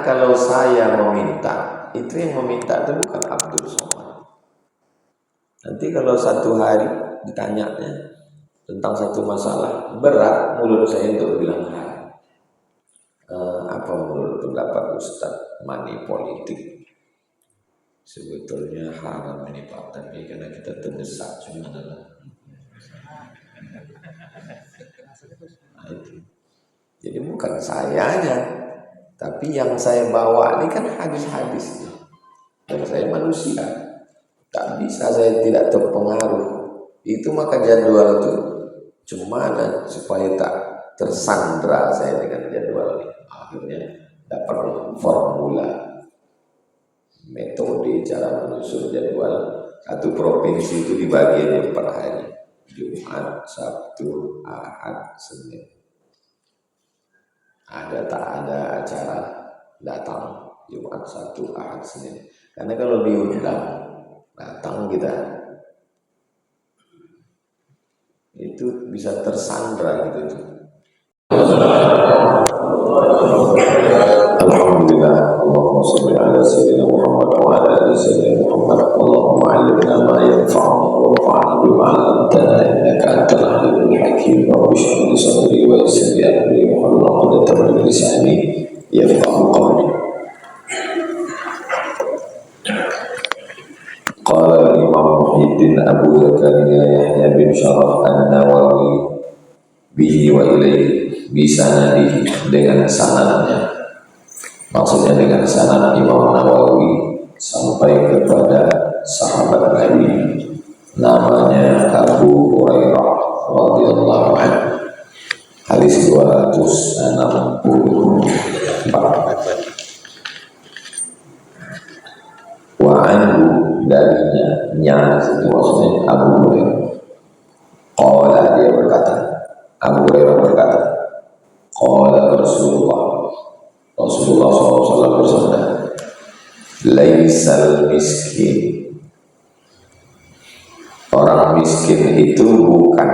kalau saya meminta, itu yang meminta itu bukan Abdul Somad. Nanti kalau satu hari ditanyanya tentang satu masalah berat, mulut saya untuk bilang apa menurut pendapat Ustaz money politik? Sebetulnya haram ini Pak, tapi karena kita terdesak cuma adalah itu. Jadi bukan sayanya, tapi yang saya bawa ini kan hadis-hadis. Dan saya manusia, tak bisa saya tidak terpengaruh. Itu maka jadwal itu cuma supaya tak tersandra saya dengan jadwal ini. Akhirnya dapat formula, metode cara menyusun jadwal. Satu provinsi itu dibagi per hari, Jumat, Sabtu, Ahad, Senin. Ada tak ada acara datang Jumat, Sabtu, Ahad, Senin. Karena kalau diundang datang kita itu bisa tersandra gitu. Alhamdulillah, Allahumma shalli ala sayyidina Muhammad wa ala ali sayyidina Muhammad. Allahumma 'allimna ma yanfa'una wanfa'na bima 'allamtana innaka antal 'alimul hakim. Rabbi shrah li sadri wa yassir li amri wahlul 'uqdatam min lisani yafqahu qawli. Qala al-Imam Muhyiddin Abu Zakaria Yahya bin Sharaf An-Nawawi bihi wa ilaihi bisanadihi, dengan sanadnya, maksudnya dengan sanad Imam Nawawi sampai kepada sahabat Nabi namanya Abu Hurairah radhiyallahu anhu, hadis 264. Wa anhu, darinya, nya itu maksudnya Abu Hurairah. Qala, dia berkata, Abu Hurairah berkata, qala Rasulullah SAW bersabda, laisal miskin, orang miskin itu bukan,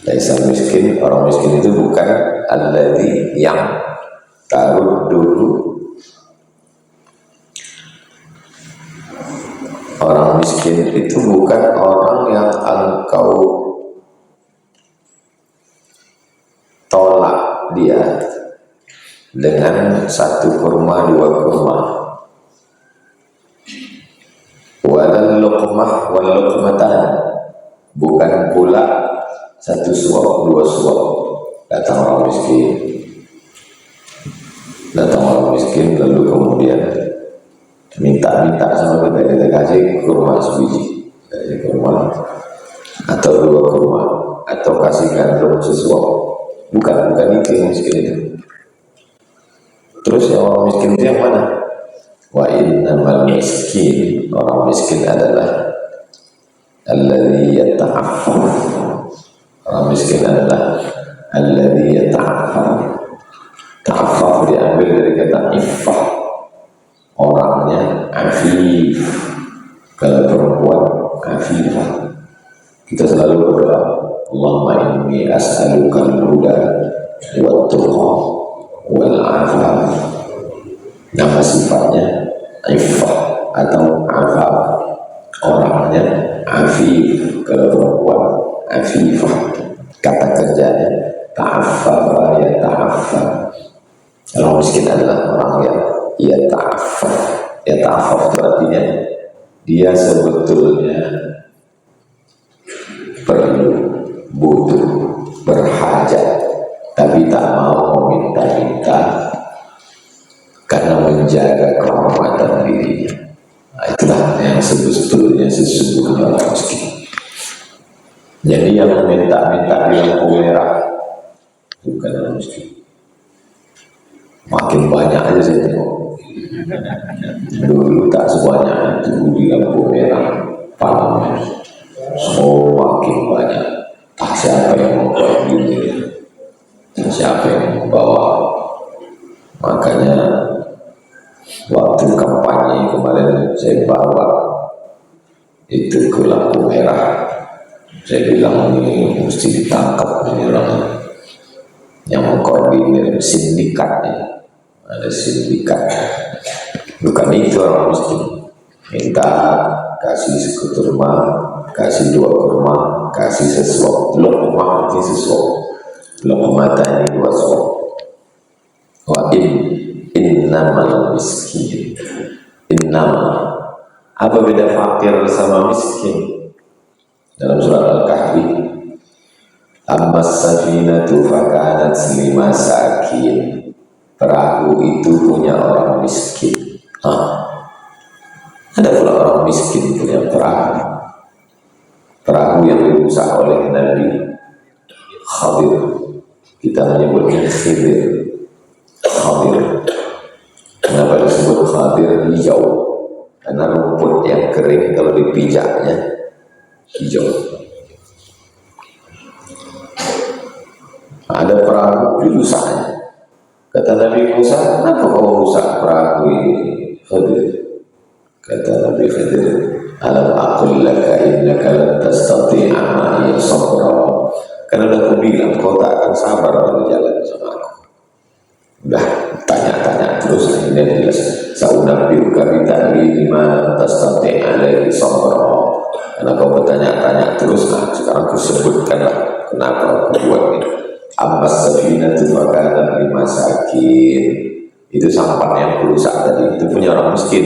laisal miskin, orang miskin itu bukan alladzi, yang taruh dulu. Orang miskin itu bukan orang yang engkau tolak dia dengan satu kurma, dua kurma. Walal luqmah wal luqmatan, bukan pula satu suap, dua suap. Datang orang miskin lalu kemudian minta sama kita kasih kurma sebiji, kasih kurma atau dua kurma, atau kasih gandum sesuap. Bukan itu yang miskin itu. Terus yang orang miskin itu yang mana? Wa innamal miskin, orang miskin adalah alladzi yata'affaf. Orang miskin adalah alladzi yata'affaf. Ta'affaf diambil dari kata iffah, orangnya afif. Kalau perempuan afifah. Kita selalu berdoa, Allahumma inni as'aluka al-huda wa tuqa wal afaf. Nama sifatnya iffah atau afaf, orangnya afif. Kalau perempuan afifah. Kata kerjanya ta'affafa ya ta'affaf. Orang miskin adalah orang yang ya ta'affaf. Ya ta'affaf itu artinya dia sebetulnya perlu, butuh, berhajat, tapi tak mau meminta-minta karena menjaga kehormatan dirinya. Nah, itulah yang sebetulnya sesungguhnya orang miskin. Jadi yang meminta-minta di lampu merah bukan orang miskin. Makin banyak aja saya tengok. Dulu tak sebanyak itu di lampu merah parlemen. So makin banyak. Tak siapa yang membuat diri, siapa yang membawa. Makanya waktu kampanye kemarin saya bawa itu ke lampu merah. Saya bilang ini mesti ditangkap ini orang. yang mengkoordinir sindikatnya. Ada sindikat, bukan itu orang miskin. Minta kasih sekurma, kasih 2 kurma, kasih sesuap, lokmah kasih sesuap, lokmah tadi 2 suap. Wa innamal miskin, innamal, apa beda fakir sama miskin? Dalam surat Al-Kahfi, ammas safinatu fakanat limasakin, perahu itu punya orang miskin. Ada pula orang miskin punya perahu, perahu yang dirusak oleh Nabi Khadir. Kita menyebutnya Khidir, Khadir. Kenapa disebut Khadir? Hijau, karena rumput yang kering kalau dipijaknya hijau. Ada perahu dirusaknya. Kata Nabi Musa, kenapa kau rusak perahu ini, Khadir? Kata Nabi Khadir, alam aqul laka innaka lan tastati'a ma'iya sabra. Karena udah aku bilang kau tak akan sabar kalau jalan sama aku. Udah tanya-tanya terus, akhirnya jelas. Sa'unabbi'uka bita'wili ma lam tastati' alaihi sabra. Karena kau bertanya-tanya terus, nah sekarang aku sebutkanlah kenapa aku buat ini. Ammas safinatu fakanat limasakin, itu sampan yang rusak tadi itu punya orang miskin.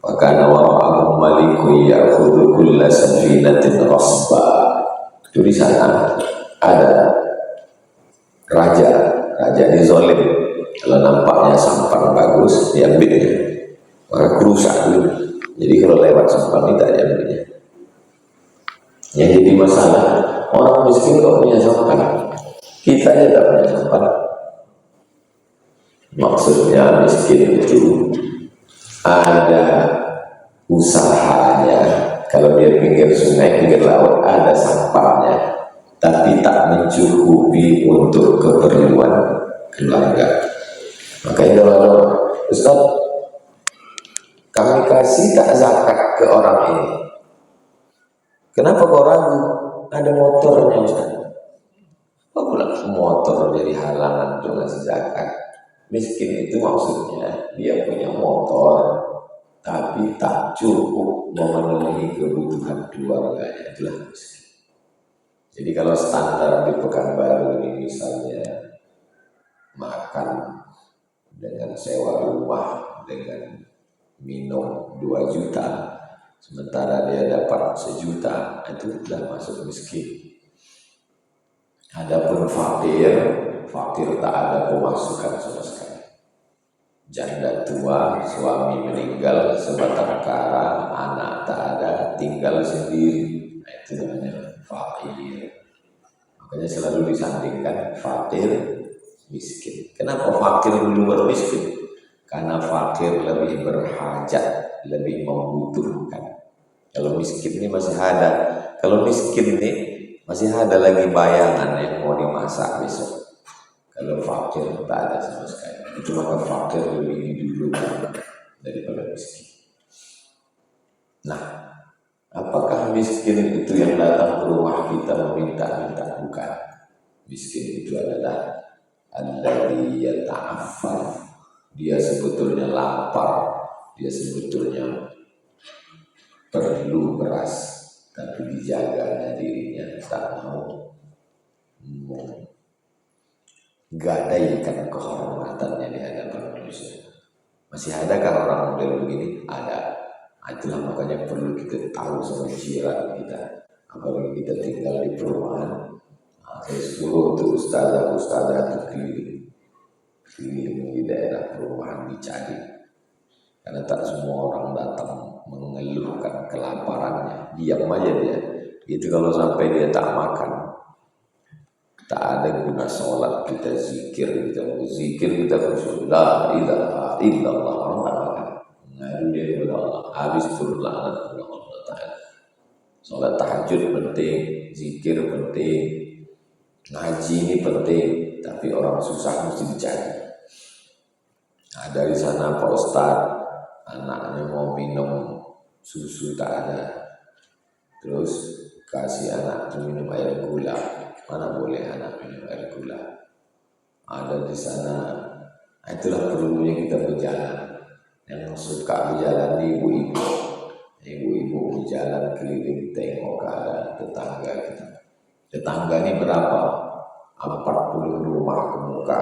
Fakana wara'ahum malikun ya'khudhu kulla safinatin ghasba. Itu di sana ada raja, raja ini zolim. Kalau nampaknya sampan bagus diambilnya, maka kerusak dulu. Jadi kalau lewat sampan ini tak diambilnya. Yang jadi masalah, orang miskin kok punya sampan, kita aja tak punya sampan. Maksudnya miskin itu ada usahanya. Kalau dia pinggir sungai, pinggir laut, ada sampahnya, tapi tak mencukupi untuk keperluan keluarga. Makanya kalau Ustaz, kami kasih tak zakat ke orang ini, kenapa kau ragu? Ada motornya Ustaz. Kok pula motor jadi halangan untuk ngasih zakat? Miskin itu maksudnya dia punya motor tapi tak cukup memenuhi kebutuhan keluarganya, itulah miskin. Jadi kalau standar di Pekanbaru ini misalnya makan dengan sewa rumah dengan minum 2 juta, sementara dia dapat 1 juta, itu sudah masuk miskin. Adapun fakir, fakir tak ada pemasukan sama sekali. Janda tua, suami meninggal, sebatang kara, anak tak ada, tinggal sendiri. Nah, itu namanya fakir. Makanya selalu disandingkan fakir, miskin. Kenapa fakir dulu baru miskin? Karena fakir lebih berhajat, lebih membutuhkan. Kalau miskin ini masih ada. Kalau miskin ini masih ada lagi bayangan yang mau dimasak besok. Kalau fakir tak ada sama sekali. Itu maka fakir lebih didulukan daripada miskin. Nah, apakah miskin itu yang datang ke rumah kita meminta-minta? Bukan. Miskin itu adalah alladzi yata'affaf. Dia sebetulnya lapar, dia sebetulnya perlu beras, tapi dijaga dirinya, tak mau gadaikan kehormatannya di hadapan manusia. Masih adakah orang model begini? Ada. Itulah makanya perlu kita tahu sama jiran kita. Apalagi kita tinggal di perumahan. Saya suruh untuk ustazah itu keliling di daerah perumahan dicari. Karena tak semua orang datang mengeluhkan kelaparannya. Diam aja dia. Itu kalau sampai dia tak makan, tak ada guna sholat kita zikir, kita khusyuk la ilaha illallah, orang tak makan ngadu dia kepada Allah, habis turun laknat Allah Ta'ala. Sholat tahajud penting, zikir penting, ngaji ini penting, tapi orang susah mesti dicari. Nah, dari sana Pak Ustadz, anaknya mau minum susu tak ada, terus kasih anak itu minum air gula. Mana boleh anak minum air gula? ada di sana. Nah, itulah perlunya kita berjalan. Yang suka berjalan ibu-ibu, berjalan keliling tengok keadaan tetangga kita. Tetangga ini berapa? 40 rumah ke muka,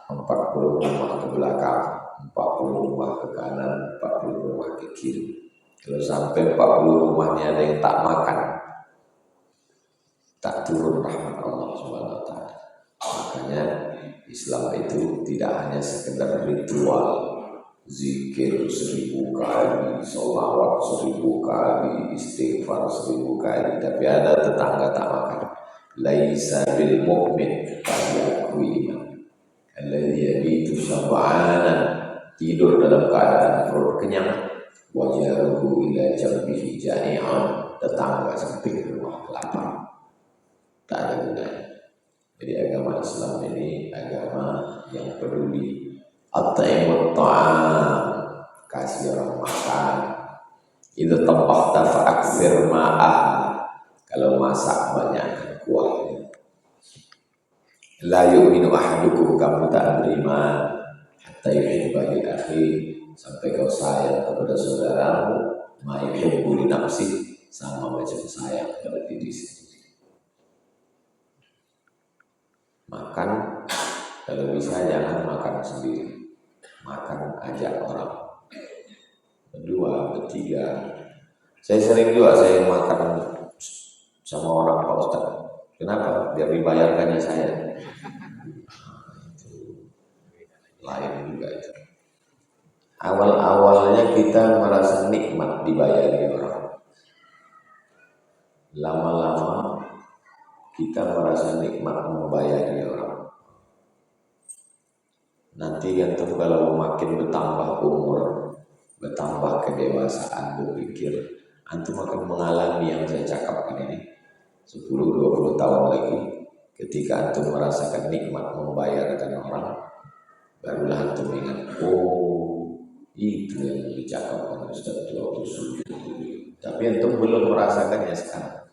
40 rumah ke belakang, 40 rumah ke kanan, 40 rumah ke kiri. Kalau sampai 40 rumahnya ada yang tak makan, tak turun rahmat Allah Subhanahu wa taala. Makanya Islam itu tidak hanya sekedar ritual, zikir 1000 kali, sholawat 1000 kali, istighfar 1000 kali, tapi ada tetangga tak makan. Laisa bil mu'min fa'yakui iman alladhi yabitu syab'anan, tidur dalam keadaan perut kenyang, wajaruhu ila jambihi ja'i'an, tetangga samping rumah lapar. Tak ada gunanya. Jadi agama Islam ini agama yang peduli. At-ta'imut ta'am, kasih orang makan. Itu tabbahta fa'akfir ma'ah, kalau masak banyakkan kuahnya. La yu'minu ahadukum, kamu tak beriman hatta yuhibba li akhi, sampai kau sayang kepada saudaramu ma yuhibbu li nafsi, sama macam sayang kepada diri sendiri. Makan kalau bisa jangan makan sendiri, makan ajak orang, berdua, bertiga. Saya sering juga saya makan sama orang Pak Ustaz. Kenapa? Biar dibayarkannya saya. Lain juga itu. Awal-awalnya kita merasa nikmat dibayari orang. Lama-lama kita merasa nikmat membayari orang. Nanti antum kalau makin bertambah umur, bertambah kedewasaan berpikir, antum akan mengalami yang saya cakapkan ini 10-20 tahun lagi. Ketika antum merasakan nikmat membayarkan orang, barulah antum ingat, oh itu yang dicakapkan Ustaz waktu sujud. Tapi antum belum merasakannya sekarang.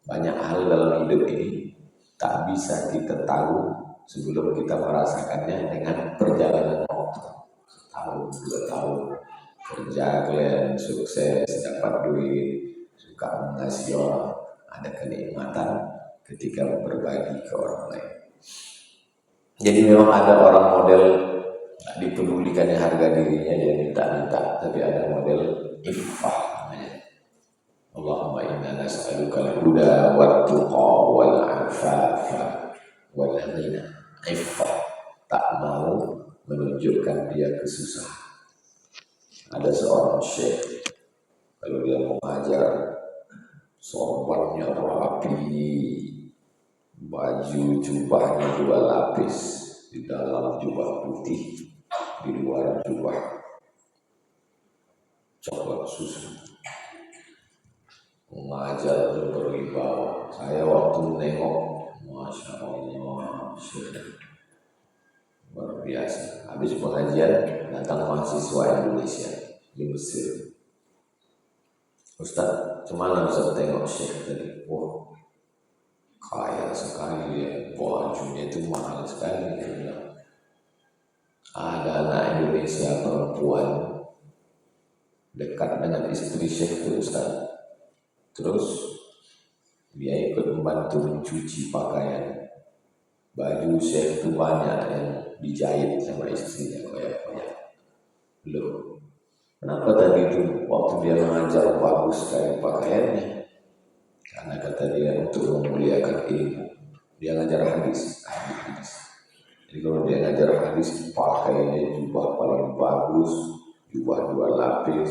Banyak hal dalam hidup ini tak bisa kita tahu sebelum kita merasakannya dengan perjalanan waktu. Setahun, 2 tahun kerja kalian sukses, dapat duit, suka mengasihi orang, ada kenikmatan ketika berbagi ke orang lain. Jadi memang ada orang model tak dipedulikan harga dirinya, dia minta-minta, tapi ada model iffah namanya. Allahumma inna nas'aluka al-huda wat-tuqa wal-afafa wal-ghina. Iffah, tak mau menunjukkan dia kesusahan. Ada seorang syekh, kalau dia mau ngajar, sorbannya rapi, baju jubahnya 2 lapis, di dalam jubah putih, di luar jubah coklat susu. Mengajar berwibawa. Saya waktu nengok, masya Allah, luar biasa. Habis pengajian datang mahasiswa Indonesia di Mesir. Ustaz, cuman Ustaz tengok syekh tadi, wah kaya sekali dia, bajunya itu mahal sekali. Ada anak Indonesia perempuan dekat dengan istri syekh itu Ustaz. Terus dia ikut membantu mencuci pakaian. Baju syekh itu banyak yang dijahit sama istrinya koyak-koyak. Loh, kenapa tadi itu waktu dia mengajar bagus sekali pakaiannya? Karena kata dia untuk memuliakan ilmu. Dia ngajar hadis. Jadi kalau dia ngajar hadis, pakainya jubah paling bagus, jubah 2 lapis,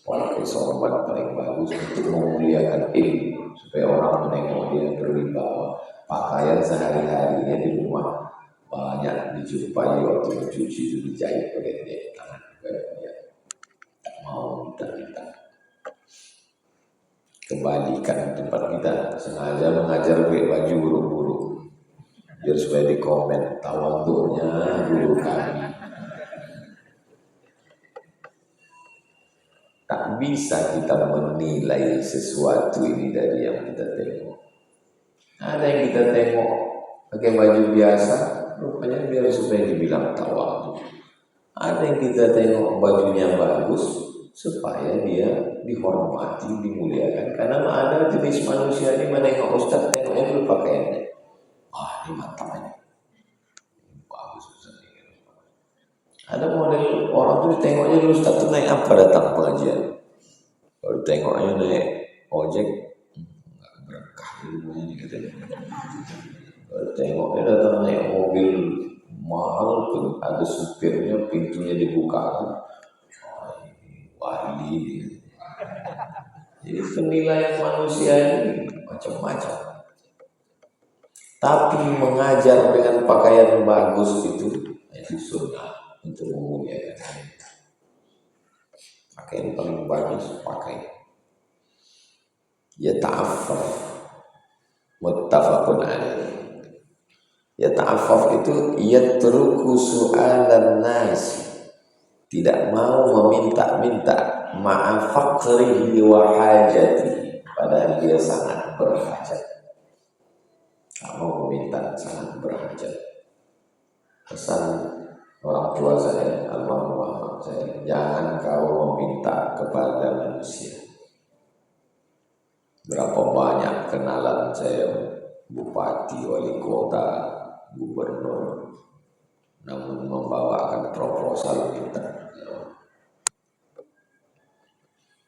pakai sorban paling bagus untuk memuliakan ilmu, supaya orang menengok dia berwibawa. Pakaian sehari-harinya di rumah banyak dijumpai waktu mencuci itu dijahit oleh dia tangan. Dia tak mau minta-minta. Kebalikan tempat kita sengaja mengajar pakai baju buruk-buruk biar supaya di komen tawadhu'nya guru kami. Tak bisa kita menilai sesuatu ini dari yang kita tengok. Ada yang kita tengok pakai baju biasa, makanya biar supaya dibilang tawadhu. Ada yang kita tengok bajunya bagus supaya dia dihormati, dimuliakan. Karena ada jenis manusia ini menengok ustaz, tengoknya dulu pakaiannya. Wah, ini mantap ini. Bagus ustaz ini. Ada model orang tuh tengoknya dulu ustaz tuh naik apa datang pengajian. Kalau tengoknya naik ojek, nggak berkah ilmunya nih katanya. Kalau tengoknya datang naik mobil mahal, ada supirnya, pintunya dibuka. Wali. Jadi penilaian manusia ini macam-macam. Tapi mengajar dengan pakaian bagus itu sunnah untuk memuliakan. Pakaian paling bagus pakai. Ya ta'affaf, muttafaqun alaih. Ya ta'affaf itu yatruku su'alan nas, tidak mau meminta-minta, ma'afaqrihi wa hajati, padahal dia sangat berhajat. Tak mau meminta, sangat berhajat. Pesan orang tua saya, almarhum saya, jangan kau meminta kepada manusia. Berapa banyak kenalan saya, bupati, wali kota, gubernur, namun membawakan proposal minta.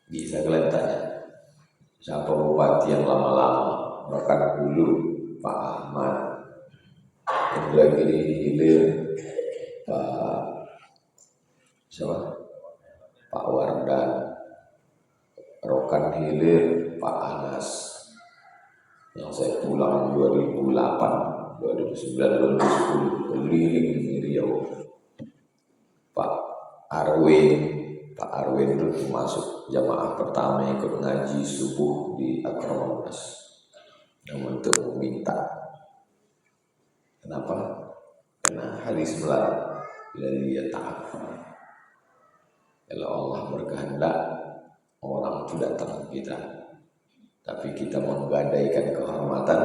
Bisa kalian tanya, siapa bupati yang lama-lama? Bahkan dulu Pak Ahmad, yang lagi di hilir, Pak siapa? Pak Wardan, Rokan hilir, Pak Anas. Yang saya pulang 2008, 2009, 2010 keliling di Riau. Pak Arwin itu masuk jamaah pertama ikut ngaji subuh di Akramonas. Namun untuk meminta. Kenapa? Karena hadis melarang bila dia taat. Kalau Allah berkehendak, orang itu datang kita, tapi kita menggadaikan kehormatan.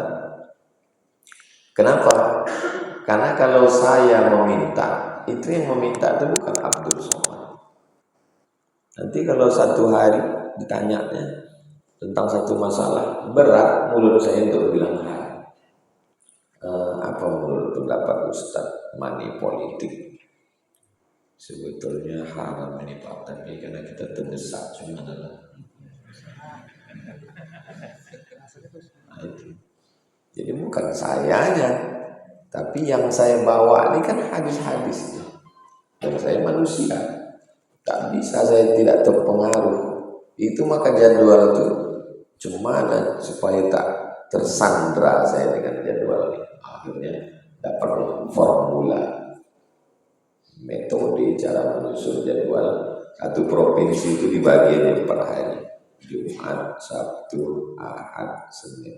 Kenapa? Karena kalau saya meminta, itu yang meminta itu bukan Abdul Somad. Nanti kalau satu hari ditanyanya tentang satu masalah, berat mulut saya untuk bilang apa menurut pendapat Ustaz money politik? Sebetulnya haram ini Pak, tapi karena kita terdesak cuma dalam. Nah, itu. Jadi bukan sayanya, tapi yang saya bawa ini kan hadis-hadis. Dan saya manusia, tak bisa saya tidak terpengaruh. Itu maka jadwal itu cuma supaya tak tersandra saya dengan jadwal ini. Akhirnya dapat formula, metode cara menyusun jadwal. Satu provinsi itu dibagi per hari, Jumat, Sabtu, Ahad, Senin.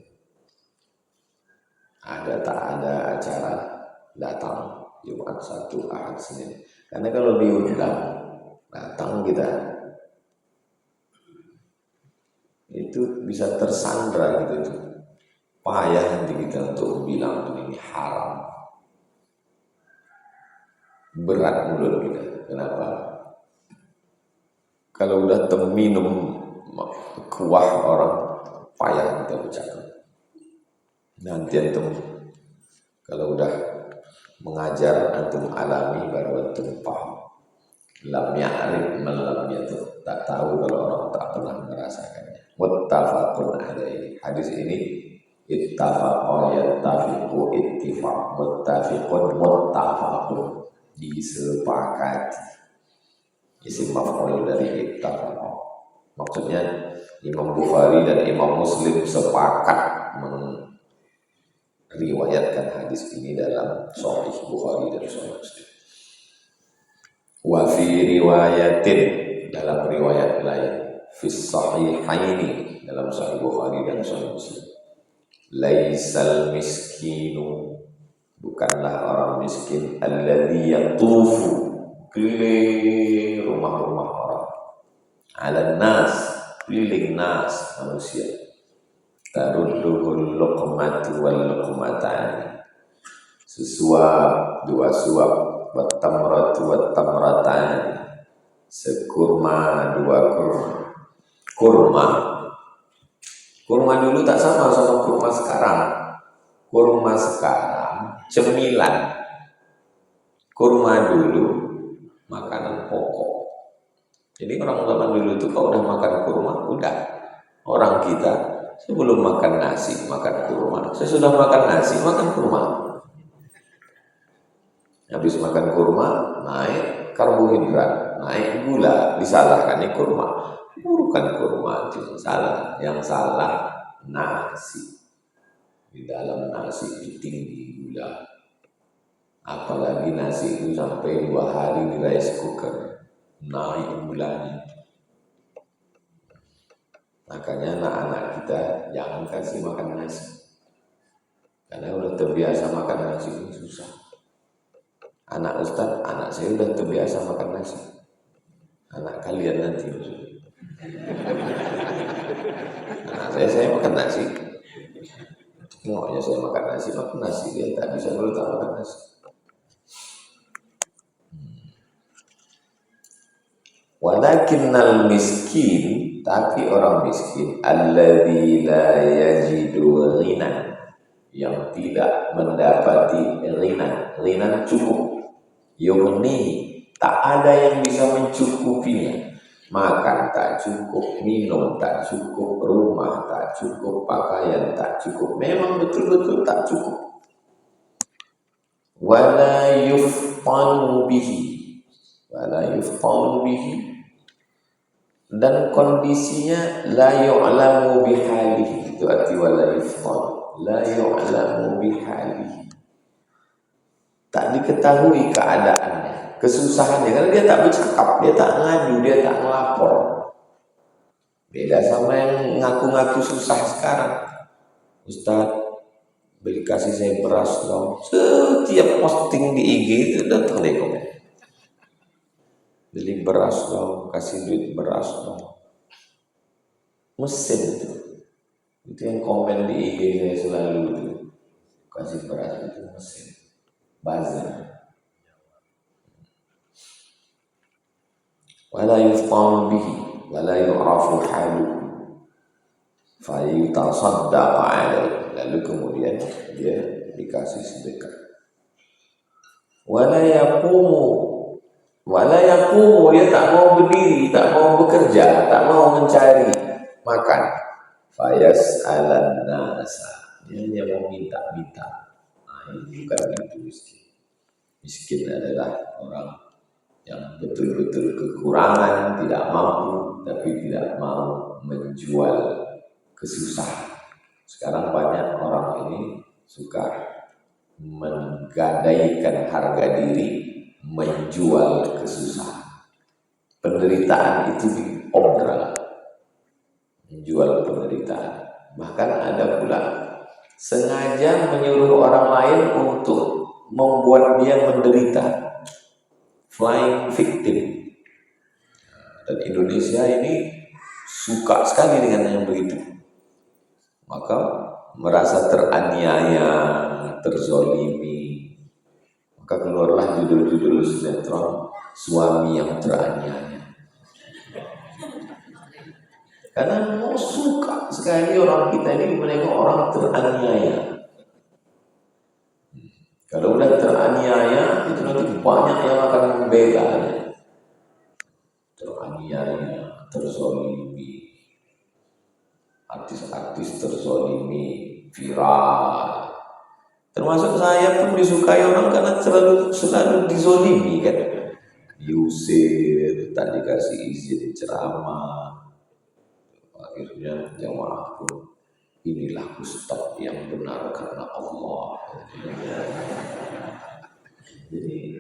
Ada tak ada acara datang Jumat, Sabtu, Ahad, Senin. Karena kalau diundang datang kita, itu bisa tersandra gitu. Payah nanti kita untuk bilang ini haram. Berat mulut kita. Kenapa? Kalau udah terminum kuah orang, payah kita bercakap. Nanti antum kalau udah mengajar, antum alami baru antum paham. Lam ya'rif man lam yatuh, tak tahu kalau orang tak pernah merasakannya. Muttafaqun alaihi. Hadis ini ittafaqa yattafiqu ittifaq, muttafiqun muttafaqun, disepakati. Isim maf'ul dari ittafaqa. Maksudnya Imam Bukhari dan Imam Muslim sepakat meriwayatkan hadis ini dalam Sahih Bukhari dan Sahih Muslim. Wa fi riwayatin, dalam riwayat lain, fi sahihaini, dalam Sahih Bukhari dan Sahih Muslim, laisal miskinu, bukanlah orang miskin, alladzi yatufu, keliling rumah-rumah orang, ala nas, keliling nas, manusia, tarudduhul luqmatu wal luqmatani, sesuap, dua suap, watamratu watamratan, sekurma, dua kurma. Kurma dulu tak sama kurma sekarang. Kurma sekarang cemilan. Kurma dulu makanan pokok. Jadi orang zaman dulu itu kalau udah makan kurma, udah. Orang kita sebelum makan nasi, makan kurma. Sesudah makan nasi, makan kurma. Habis makan kurma, naik karbohidrat, naik gula, disalahkan ini kurma. Bukan kurma itu salah. Yang salah nasi. Di dalam nasi itu tinggi gula. Apalagi nasi itu sampai 2 hari di rice cooker, naik gulanya. Makanya anak-anak kita jangan kasih makan nasi. Karena udah terbiasa makan nasi itu susah. Anak Ustaz, anak saya udah terbiasa makan nasi. Anak kalian nanti. Anak saya makan nasi. Tengoknya saya makan nasi. Dia tak bisa dulu tak makan nasi. Walakinnal miskin, tapi orang miskin, alladzi la yajidu ghinan, yang tidak mendapati ghinan cukup. Yumni, tak ada yang bisa mencukupinya. Makan tak cukup, minum tak cukup, rumah tak cukup, pakaian tak cukup. Memang betul-betul tak cukup. Wala yuftanu bihi, dan kondisinya la yu'lamu bihalihi. Itu arti wala yuftanu, la yu'lamu bihalihi. Tak diketahui keadaannya, kesusahannya, karena dia tak bercakap, dia tak ngadu, dia tak ngelapor. Beda sama yang ngaku-ngaku susah sekarang. Ustaz, beli kasih saya beras dong. Setiap posting di IG itu datang deh komen. Beli beras dong, kasih duit beras dong. Mesin itu yang komen di IG saya selalu itu. Kasih beras itu mesin. Bazar. Wala yuftanu bihi wala yu'rafu haluhu fa yutasaddaqa alaihi, lalu kemudian dia dikasih sedekah. Wala yaqumu, dia tak mau berdiri, tak mau bekerja, tak mau mencari makan. Fayas'alan nasa, dia hanya mau minta-minta. Ini bukan itu miskin. Miskin adalah orang yang betul-betul kekurangan, tidak mampu, tapi tidak mau menjual kesusahan. Sekarang banyak orang ini suka menggadaikan harga diri, menjual kesusahan. Penderitaan itu diobral, menjual penderitaan. Bahkan ada pula sengaja menyuruh orang lain untuk membuat dia menderita, flying victim. Dan Indonesia ini suka sekali dengan yang begitu. Maka merasa teraniaya, terzolimi, maka keluarlah judul-judul sinetron suami yang teraniaya. Karena mau suka sekali orang kita ini menengok orang teraniaya. Kalau udah teraniaya, itu nanti banyak yang akan membelanya. Teraniaya, terzolimi, artis-artis terzolimi, viral. Termasuk saya pun disukai orang karena selalu dizolimi kan. Diusir, tak dikasih izin ceramah. Akhirnya jamaah pun, inilah ustaz yang benar karena Allah. Jadi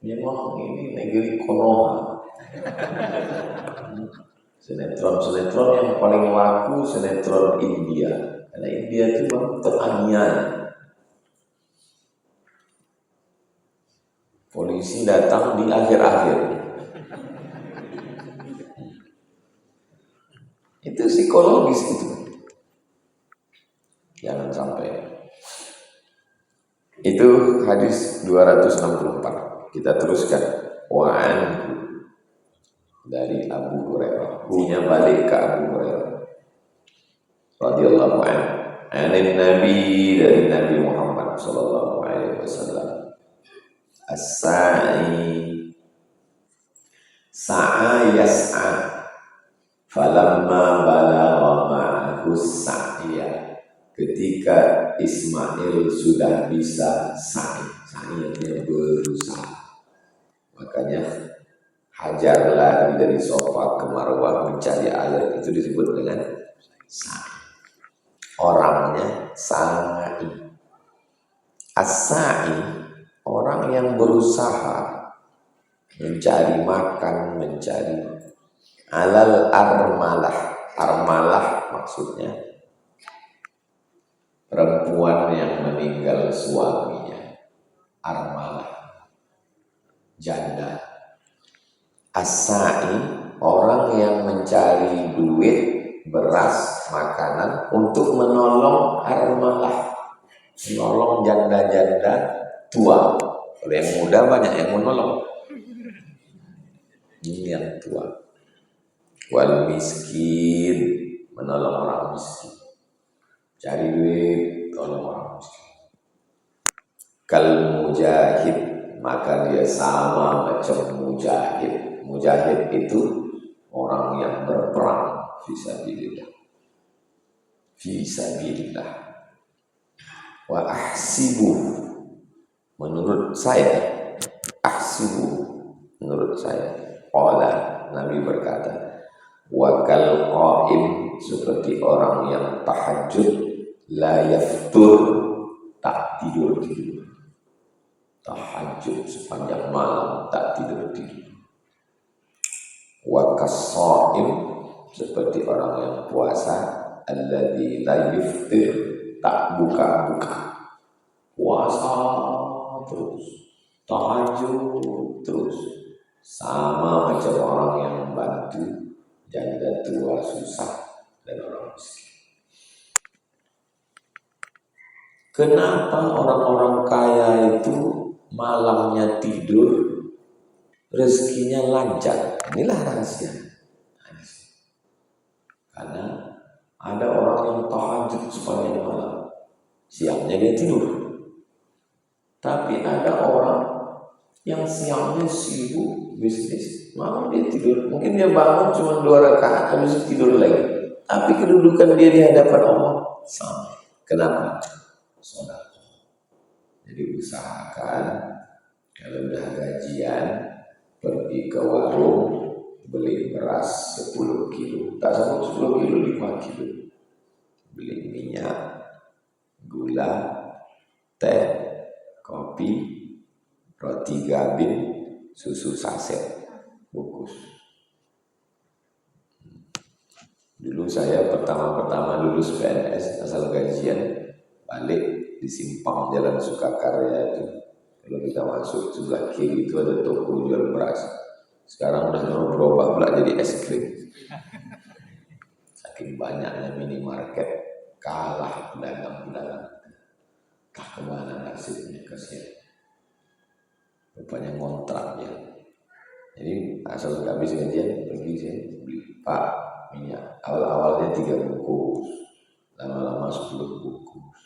memang ini negeri Konoha. Sinetron yang paling laku sinetron India. Karena India itu teraniaya. Polisi datang di akhir-akhir. Itu psikologis itu. Jangan sampai. Itu hadis 264. Kita teruskan. Wa anhu, dari Abu Hurairah. Punya balik ke Abu Hurairah radhiyallahu anhu. Anin Nabi, dari Nabi Muhammad sallallahu alaihi wasallam. As-sa'i, sa'a yas'a, falamma balagha ma'ahu sa'ya. Ketika Ismail sudah bisa sa'i, sa'i artinya berusaha. Makanya Hajar lari dari Sofa ke Marwah mencari air, itu disebut dengan sa'i. Orangnya sa'i. As-sa'i, orang yang berusaha mencari makan, mencari alal armalah. Armalah maksudnya perempuan yang meninggal suaminya. Armalah, janda. As-sa'i, orang yang mencari duit, beras, makanan untuk menolong armalah, menolong janda-janda tua. Kalau yang muda banyak yang menolong, ini yang tua. Wal miskin, menolong orang miskin, cari duit, tolong orang miskin. Kal mujahid, maka dia sama macam mujahid. Mujahid itu orang yang berperang fisabilillah. Fisabilillah. Wa ahsibu, menurut saya, ahsibu, menurut saya. Qala, Nabi berkata, wa kal qaim, seperti orang yang tahajud, la yaftur, tak tidur-tidur. Tahajud sepanjang malam, tak tidur-tidur. Wa kas-shaim, seperti orang yang puasa, alladzi la yuftir, tak buka-buka. Puasa terus, tahajud terus, sama macam orang yang membantu janda tua susah dan orang miskin. Kenapa orang-orang kaya itu malamnya tidur, rezekinya lancar? Inilah rahasia. Karena ada orang yang tahajud sepanjang malam, siangnya dia tidur. Tapi ada orang yang siangnya sibuk bisnis, malam dia tidur. Mungkin dia bangun cuma 2 rakaat, habis itu tidur lagi. Tapi kedudukan dia di hadapan Allah sama. Kenapa? Sedekah. Jadi usahakan kalau udah gajian, pergi ke warung, beli beras 10 kilo, tak sampai 10 kilo, 5 kilo. Beli minyak, gula, teh, kopi, roti gabin, susu saset, bungkus. Dulu saya pertama-tama lulus PNS, asal gajian, balik di simpang Jalan Sukakarya itu. Kalau kita masuk sebelah kiri itu ada toko jual beras. Sekarang udah berubah pula jadi es krim. Saking banyaknya minimarket, kalah pedagang-pedagang. Entah kemana nasibnya, kasihan. Rupanya ngontrak ya. Jadi asal habis gajian pergi saya beli Pak minyak. Awal-awalnya 3 bungkus, lama-lama 10 bungkus.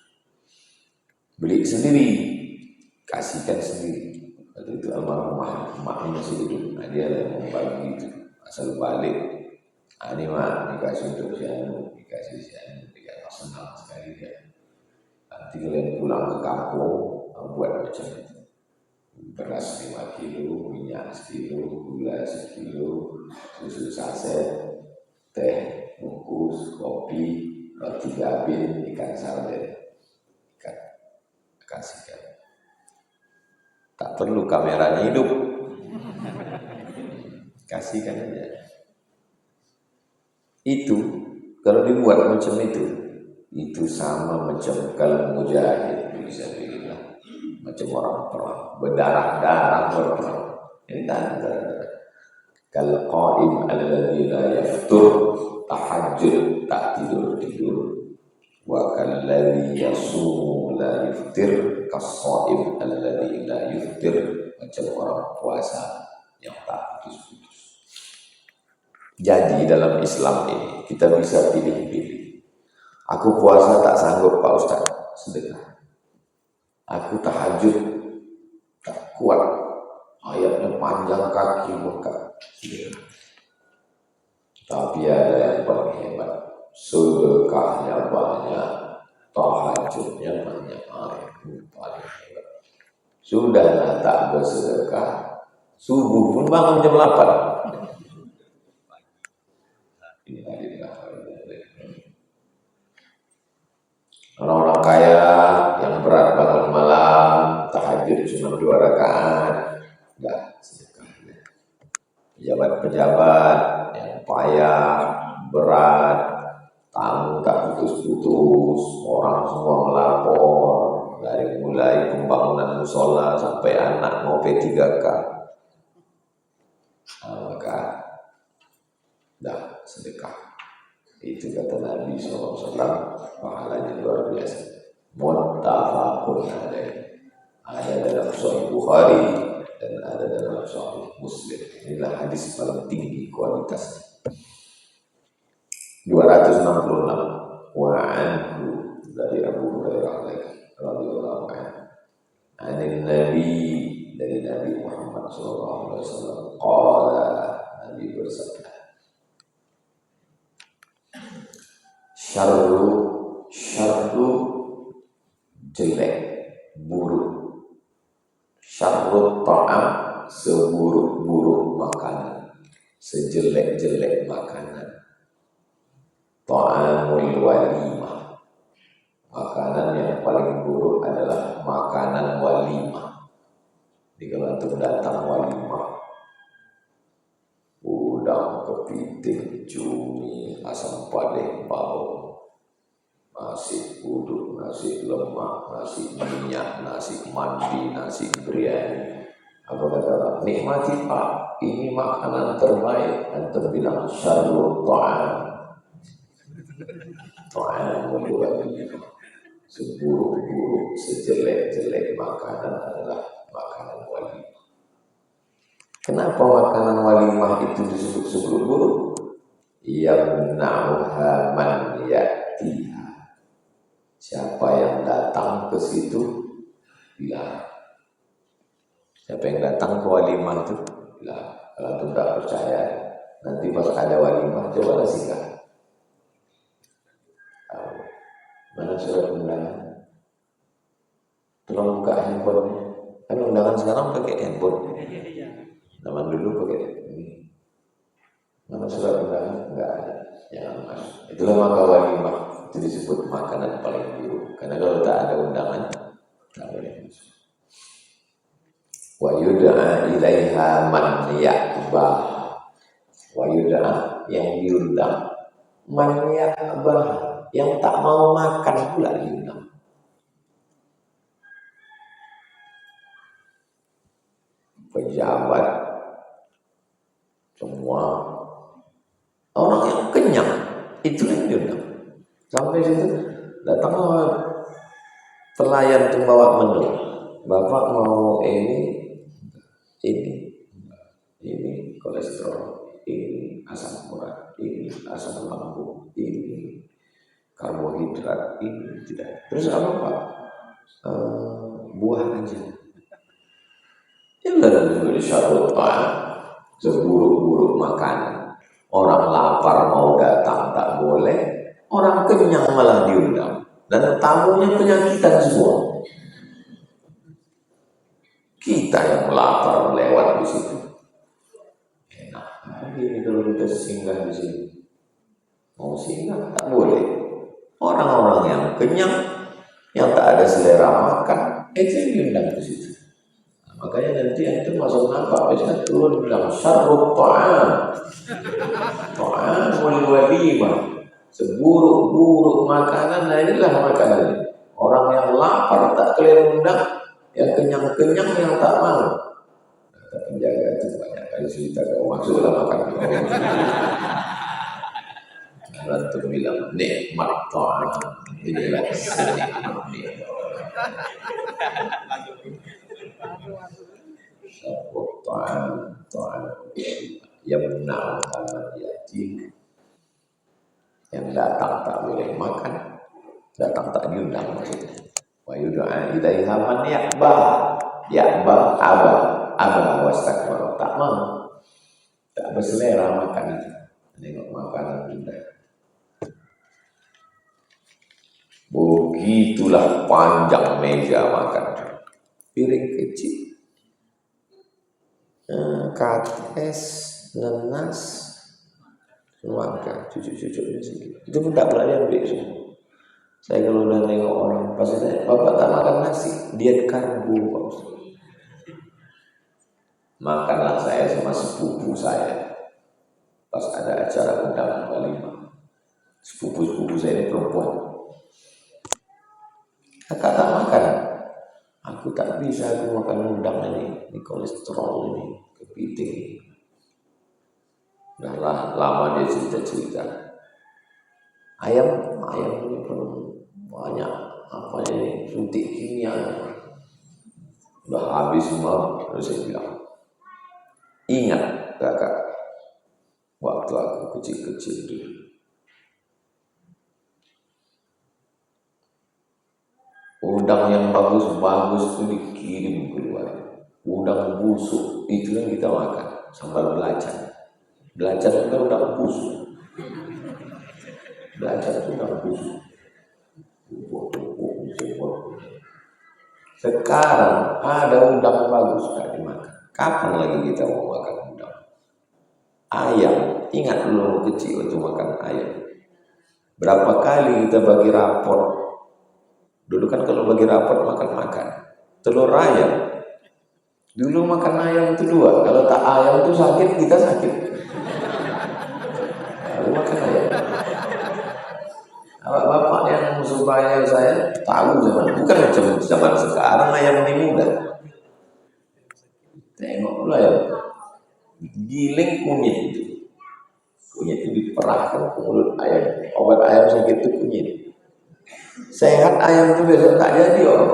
Beli sendiri, kasihkan sendiri. Waktu itu almarhumah emaknya masih hidup. Nah dia yang mau bagi itu. Asal balik, ini mak dikasih untuk si Anu, dikasih si Anu, dikasih senang sekali dia. Nanti kalian pulang ke kampung, buat macam itu. Beras 5 kilo, minyak 1 kilo, gula 1 kilo, susu saset, teh bungkus, kopi, roti gabin, ikan sarden, ikan kasihkan. Tak perlu kameranya hidup, kasihkan aja. Itu kalau dibuat macam itu sama macam kalau mujahid bisa bilang macam orang perang, berdarah-darah berperang. Ini tanda kalau qaim alladzi la yaftur, tahajud tak tidur-tidur. Wa kalladzi yasumu la yuftir, Kas-shaim alladzi la yuftir, macam orang puasa yang tak putus-putus. Jadi dalam Islam ini kita bisa pilih-pilih. Aku puasa tak sanggup Pak Ustaz, sedekah. Aku tahajud tak kuat, ayatnya panjang kaki buka, sedekah. Tapi ada yang paling hebat, sedekahnya banyak, tahajudnya banyak, paling hebat. Sudahlah tak bersedekah, subuh pun bangun jam 8. Orang-orang kaya yang berat bangun malam, tahajud cuma 2 rakaat, enggak sedekahnya. Pejabat-pejabat yang payah, berat, tamu tak putus-putus, orang semua melapor, dari mulai pembangunan musola sampai anak mau P3K. Maka dah sedekah. Itu kata Nabi SAW, pahalanya luar biasa. Muttafaqun alaih. Ada dalam Sahih Bukhari dan ada dalam Sahih Muslim. Inilah hadis paling tinggi kualitasnya. 266. Wa anhu, dari Abu Hurairah radhiyallahu anhu. Anin Nabi, dari Nabi Muhammad SAW. Qala, Nabi bersabda, syarru jelek, buruk. Syarru ta'am, seburuk-buruk makanan, sejelek-jelek makanan. Ta'amul walimah, makanan yang paling buruk adalah makanan walimah. Jadi kalau antum datang walimah, udang, kepiting, cumi, asam Palembang, nasi uduk, nasi lemak, nasi minyak, nasi mandi, nasi biryani. Apa kata orang? Nikmati Pak, ini makanan terbaik. Antum bilang syarrul ta'am. Ta'am walimah, seburuk-buruk, sejelek-jelek makanan adalah makanan walimah. Kenapa makanan walimah itu disebut seburuk-buruk? Yamna'uha man ya'tiha. Siapa yang datang ke situ, bilang. Siapa yang datang ke walimah itu, bilang. Kalau itu tak percaya, nanti pas ada walimah, coba singgah. Mana surat undangan? Tolong buka handphone. Kan undangan sekarang pakai handphone. Zaman dulu pakai ini. Mana surat undangan? Enggak ada. Jangan masuk. Itulah maka walimah itu disebut makanan paling buruk. Karena kalau tak ada undangan, tak boleh masuk. Wa yud'a ilaiha man ya'bah. Wa yud'a, yang diundang. Man ya'bah, yang tak mau makan pula diundang. Pejabat, semua orang yang kenyang, itu yang diundang. Sampai situ datang pelayan untuk bawa menu. Bapak mau ini kolesterol, ini asam urat, ini asam lambung, ini karbohidrat, ini tidak. Terus apa Pak? Buah aja. Inilah disebut syarrul ta'am, seburuk-buruk makanan. Orang lapar mau datang tak boleh, orang kenyang malah diundang. Dan tamunya penyakitan semua. Kita yang lapar lewat di situ. Enak. Ini kalau kita singgah di sini, mau singgah tak boleh. Orang-orang yang kenyang, yang tak ada selera makan, itu yang diundang ke situ. Nah, makanya nanti itu masuk nampak, biasanya turun bilang syarrul ta'am, ta'amul walimah, seburuk-buruk makanan. Nah inilah makanan. Orang yang lapar tak kalian undang, yang kenyang-kenyang yang tak mau. Kata penjaga itu banyak kali cerita, kau masuklah makan. Lantu bilang nikmat ta'am, inilah senikmat nikmat. Sabuk tuan yang benar aman yatim, yang datang tak boleh makan, datang tak diundang maksudnya. Wa yud'a ilaiha man ya'ba aba wastakbara, tak mau, tak berselera makan itu. Tengok makanan kita. Begitulah panjang meja makan. Piring kecil, kates, nenas, keluarga, cucu-cucunya sedikit. Itu pun tak pernah diambil semua. Saya kalau udah nengok orang, pasti saya, bapak tak makan nasi, diet karbo, Pak Ustaz. Makanlah saya sama sepupu saya. Pas ada acara undangan walimah, sepupu-sepupu saya ini perempuan. Kakak tak makan. Aku tak bisa, aku makan udang ini kolesterol ini, kepiting. Udah lama dia cerita-cerita. Ayam ini pun banyak apa ini suntik kimia. Udah habis semua. Terus saya bilang, ingat kakak, waktu aku kecil-kecil dulu, udang yang bagus-bagus itu dikirim keluar. Udang busuk itu yang kita makan, sambal belacan. Belacan itu udang busuk. Belacan itu udang busuk. Sekarang ada udang bagus tak dimakan. Kapan lagi kita mau makan udang? Ayam, ingat dulu kecil waktu makan ayam. Berapa kali kita bagi rapor? Dulu kan kalau bagi rapor makan-makan. Telur ayam. Dulu makan ayam itu 2. Kalau tak ayam itu sakit, kita sakit. Kalau makan ayam. Bapak yang supaya saya tahu zaman, bukan macam zaman sekarang ayam ini mudah. Tengok dulu ayam. Giling kunyit itu. Kunyit itu diperahkan ke mulut ayam. Obat ayam sakit itu kunyit. Sehat ayam itu biasanya tak jadi orang.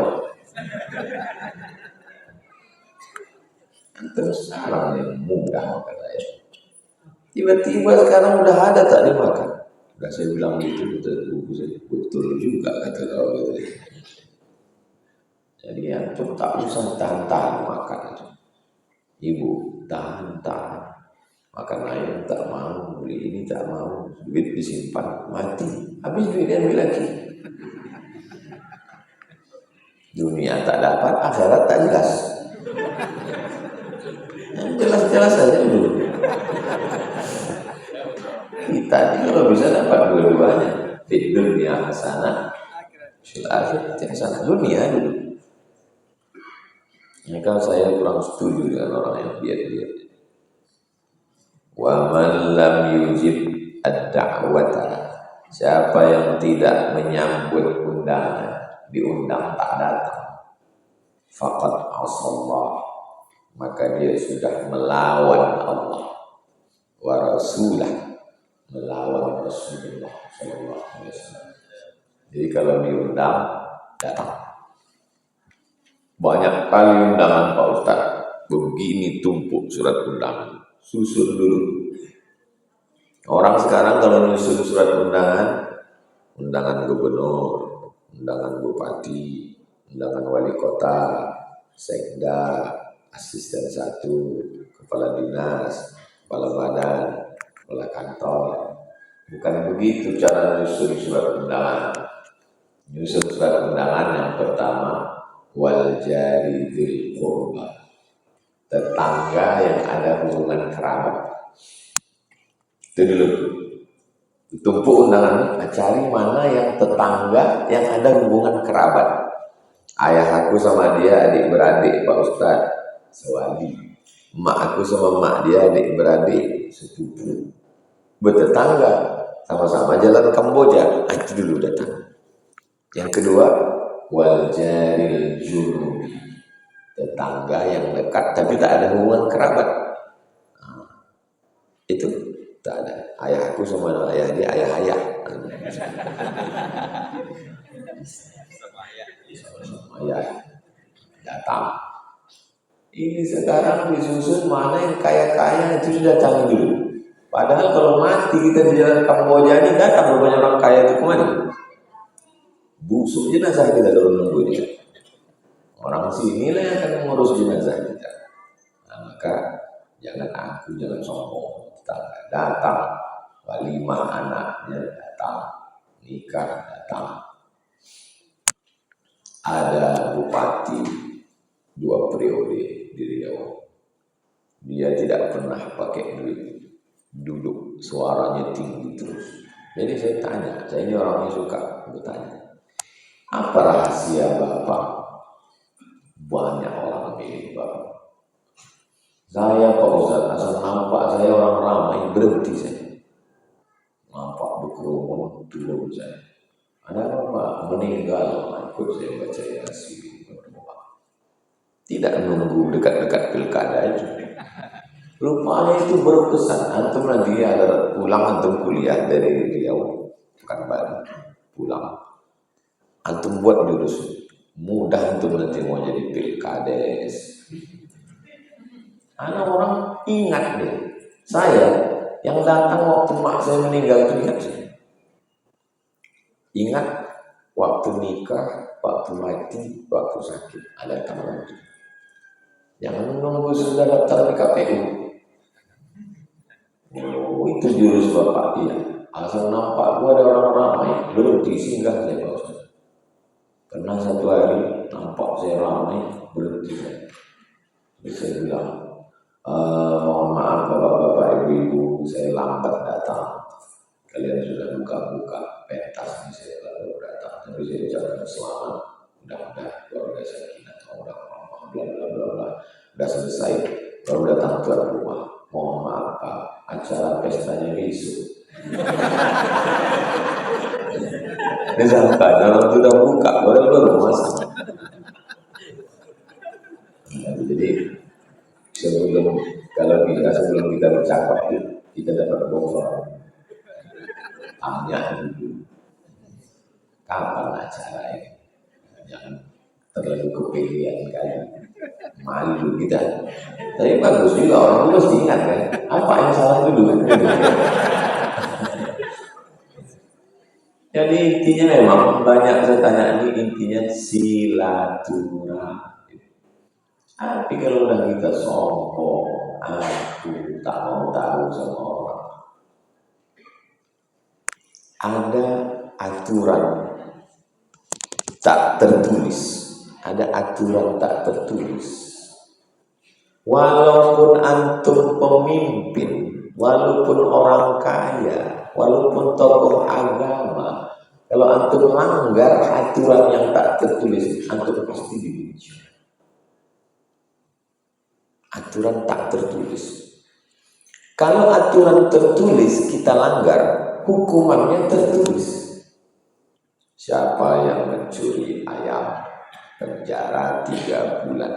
Terus sekarang yang mudah makan ayam. Tiba-tiba sekarang udah ada tak dimakan. Udah saya bilang gitu, betul juga kata kau gitu. Jadi antum tak usah tahan-tahan makan itu. Ibu tahan-tahan makan ayam tak mau, beli ini tak mau, duit disimpan mati, habis duit dia ambil lagi. Dunia tak dapat, akhirat tak jelas. Jelas-jelas saja dulu. Kita ini kalau bisa dapat dua-duanya, di dunia hasanah, fil akhirati hasanah. Dunia dulu. Ini kan saya kurang setuju dengan orang yang diet-diet. Wa man lam yujib ad-da'wata, siapa yang tidak menyambut undangan, diundang tak datang, faqad asallah, maka dia sudah melawan Allah wa rasulah, melawan Rasulullah sallallahu alaihi wasallam. Jadi kalau diundang datang. Banyak kali undangan Pak Ustaz, begini tumpuk surat undangan, susun dulu. Orang sekarang kalau nyusun surat undangan, undangan gubernur, undangan bupati, undangan wali kota, sekda, asisten 1, kepala dinas, kepala badan, kepala kantor. Bukan begitu cara nyusun surat undangan. Nyusun surat undangan yang pertama, wal jari dzil qurba, tetangga yang ada hubungan kerabat. Itu dulu. Tumpuk undangan, cari mana yang tetangga yang ada hubungan kerabat. Ayah aku sama dia adik-beradik Pak Ustaz, sewadi. Mak aku sama mak dia adik-beradik, sepupu. Bertetangga, sama-sama jalan Kamboja. Itu dulu datang. Yang kedua, wal jaril junubi, tetangga yang dekat tapi tak ada hubungan kerabat. Itu Tak ada. Ayahku sama nama ayah dia ayah. Sama ayah datang. Ini sekarang disusun mana yang kaya-kaya itu sudah datang dulu. Padahal kalau mati kita di jalan Kamboja ini datang banyak orang kaya itu kemana? Busuk jenazah kita kalau nunggu dia. Orang sini lah yang akan mengurus jenazah kita. Nah, maka jangan sombong. Kita datang, walimah anaknya datang, nikah datang. Ada bupati 2 periode di Riau. Dia tidak pernah pakai duit, duduk suaranya tinggi terus. Jadi saya tanya, saya ini orangnya suka bertanya, apa rahasia Bapak? Banyak orang milih Bapak. Saya Pak Ustaz, asal nampak saya orang ramai, berhenti saya. Nampak berkerumun, turun saya. Ada apa? Meninggal, ikut saya baca Yasin, berdoa. Tidak menunggu dekat-dekat pilkada itu. Rupanya itu berpesan, antum nanti ada pulang antum kuliah dari Riau, bukan Bali, pulang. Antum buat jurus, mudah antum nanti mau jadi pilkades. Ada orang ingat deh, saya yang datang waktu mak saya meninggal itu ingat saya. Ingat waktu nikah, waktu mati, waktu sakit, ada teman itu. Jangan menunggu sudah daftar di KPU. Oh, itu jurus Bapak dia. Asal nampak gua ada orang ramai, berhenti singgah saya Pak Ustaz. Pernah satu hari nampak saya ramai, berhenti saya. Jadi saya bilang, mohon maaf Bapak-bapak, Ibu-ibu, saya lambat datang. Kalian sudah buka-buka pentas ini saya lalu datang. Tapi saya ucapkan selamat, mudah-mudahan keluarga saya kita tahu bla bla bla. Udah selesai, baru datang tuan rumah. Mohon maaf Pak, acara pestanya besok. Disangka orang sudah buka, baru masuk. Jadi sebelum kita bercakap kita dapat bongkar. Tanya dulu, kapan acara ini? Jangan terlalu kepilihan kali. Malu kita. Tapi bagus juga orang itu mesti ingat kan. Apa yang salah dulu? Jadi intinya memang banyak saya tanya ini intinya silaturahmi. Tapi kalau udah kita sombong, aku tak mau tahu sama orang. Ada aturan tak tertulis, ada aturan tak tertulis. Walaupun antum pemimpin, walaupun orang kaya, walaupun tokoh agama, kalau antum melanggar aturan yang tak tertulis, antum pasti dibenci. Aturan tak tertulis. Kalau aturan tertulis kita langgar, hukumannya tertulis. Siapa yang mencuri ayam, penjara 3 bulan.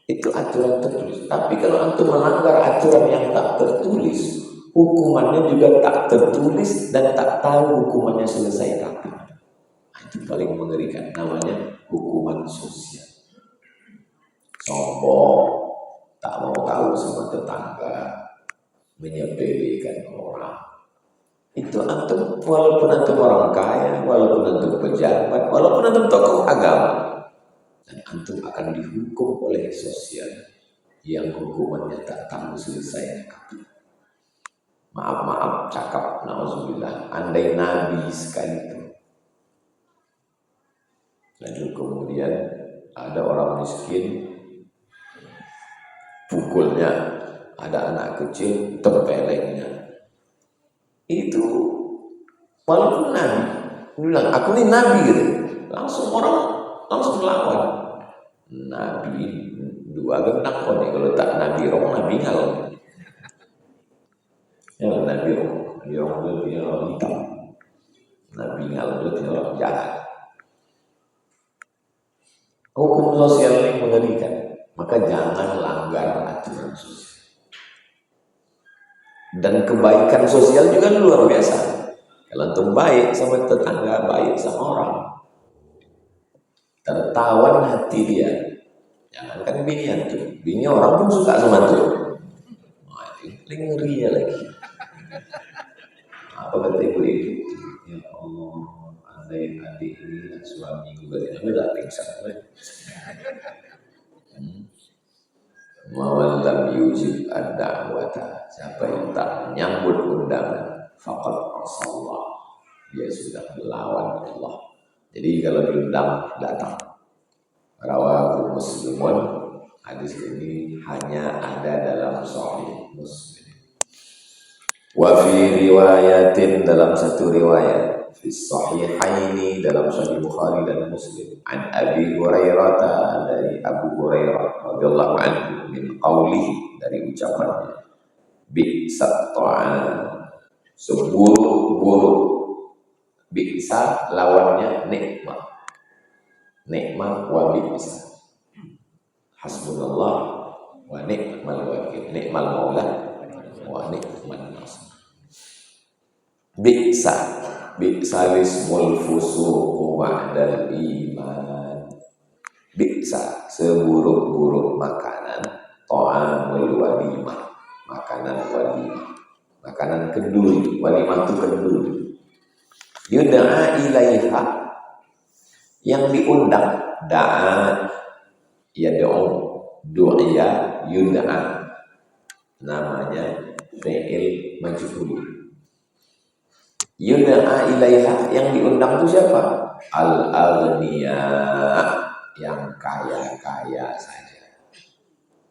Itu aturan tertulis. Tapi kalau antum melanggar aturan yang tak tertulis, hukumannya juga tak tertulis dan tak tahu hukumannya selesai kapan. Itu paling mengerikan, namanya hukuman sosial. Sombong, tak mau tahu sama tetangga, menyepelekan orang. Itu antum, walaupun antum orang kaya, walaupun antum pejabat, walaupun antum tokoh agama, dan antum akan dihukum oleh sosial yang hukumannya tak tahu selesai. Maaf cakap, na'udzubillah, andai Nabi sekali itu. Lalu kemudian ada orang miskin, pukulnya, ada anak kecil, tempelengnya. Itu walaupun Nabi bilang, aku ini Nabi gitu, langsung melawan. Nabi 2 gendak nih, kalau tak Nabi rong Nabi ngal. Ya Nabi rong itu dia orang hitam. Nabi ngal itu dia orang jahat. Hukum sosial ini mengerikan, maka jangan langgar aturan sosial. Dan kebaikan sosial juga luar biasa. Kalau antum baik sama tetangga, baik sama orang, tertawan hati dia. Jangankan bini antum, bini orang pun suka sama antum. Wah, itu ngeri lagi. Apa kata ibu-ibu? Ya Allah, andai adik ini suami gue, udah pingsan. Mawalam yujib ad-da'wata, siapa yang tak menyambut undangan, faqad asallah, dia sudah melawan Allah. Jadi kalau diundang datang. Rawahu Muslimun, hadis ini hanya ada dalam Sahih Muslim. Wa fi riwayatin, dalam satu riwayat, fi sahihaini, dalam Sahih Bukhari dan Muslim, an Abi Hurairah, dari Abu Hurairah radhiyallahu anhu, min qawlihi, dari ucapannya, bi'sat ta'am, seburuk-buruk, bi'sa lawannya nikmat, nikmat wa bi'sa, hasbunallah wa ni'mal wakil, ni'mal maula wa ni'mal nasir. Bi'sa, bi'sa lismul fusuqu ba'dal iman. Bi'sa, seburuk-buruk makanan, ta'amul walimah, makanan walimah, makanan kenduri. Walimah itu kenduri. Yud'a ilaiha, yang diundang, da'a yad'u, du'ya yud'a, namanya fi'il majhul. Yud'a ilaiha, yang diundang itu siapa? Al-aghniya, yang kaya-kaya saja.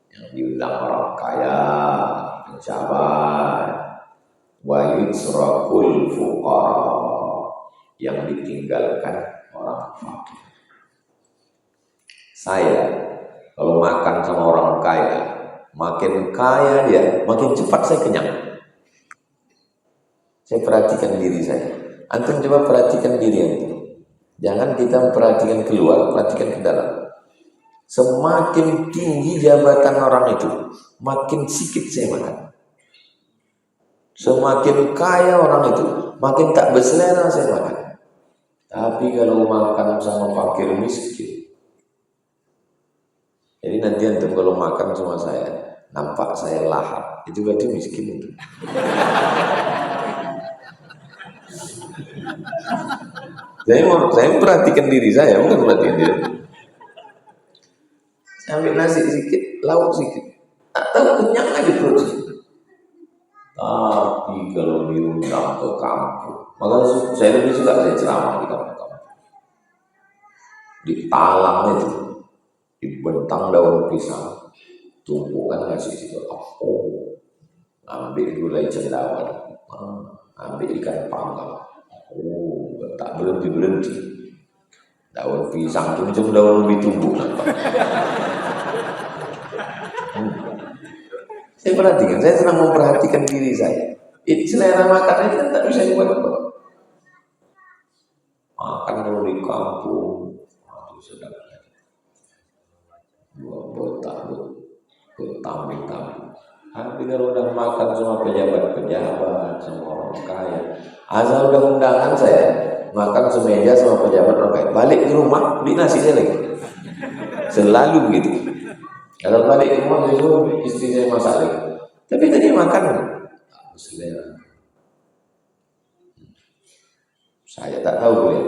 Yang diundang orang kaya, pejabat. Wa yusrakul fuqara, yang ditinggalkan orang fakir. Saya kalau makan sama orang kaya, makin kaya dia, makin cepat saya kenyang. Saya perhatikan diri saya. Antum coba perhatikan diri antum. Jangan kita perhatikan keluar, perhatikan ke dalam. Semakin tinggi jabatan orang itu, makin sedikit saya makan. Semakin kaya orang itu, makin tak berselera saya makan. Tapi kalau makan sama fakir miskin, jadi nanti antum kalau makan sama saya, nampak saya lahap, itu berarti miskin itu. Saya perhatikan diri saya, bukan perhatikan diri. Saya ambil nasi sedikit, lauk sedikit, atau kenyang aja perut. Tapi kalau diundang ke kampung, maka saya lebih suka saya ceramah di kampung-kampung. Di talang itu, dibentang daun pisang, tumpukan nasi situ, ambil gulai cendawan, ambil ikan panggang. Tak berhenti. Daun pisang itu macam daun ubi tumbuh. Saya perhatikan, saya senang memperhatikan diri saya. Ini selera makannya kan tak bisa dibuat-buat. Makan kalau di kampung, aduh sedap. Botak, bertambing-tambing. Tapi kalau udah makan sama pejabat-pejabat, sama orang kaya, asal udah undangan saya makan semeja sama pejabat orang kaya, balik ke rumah beli nasinya lagi. Selalu begitu. Kalau balik ke rumah itu istri saya masak lagi. Tapi tadi makan selera. Saya tak tahu boleh.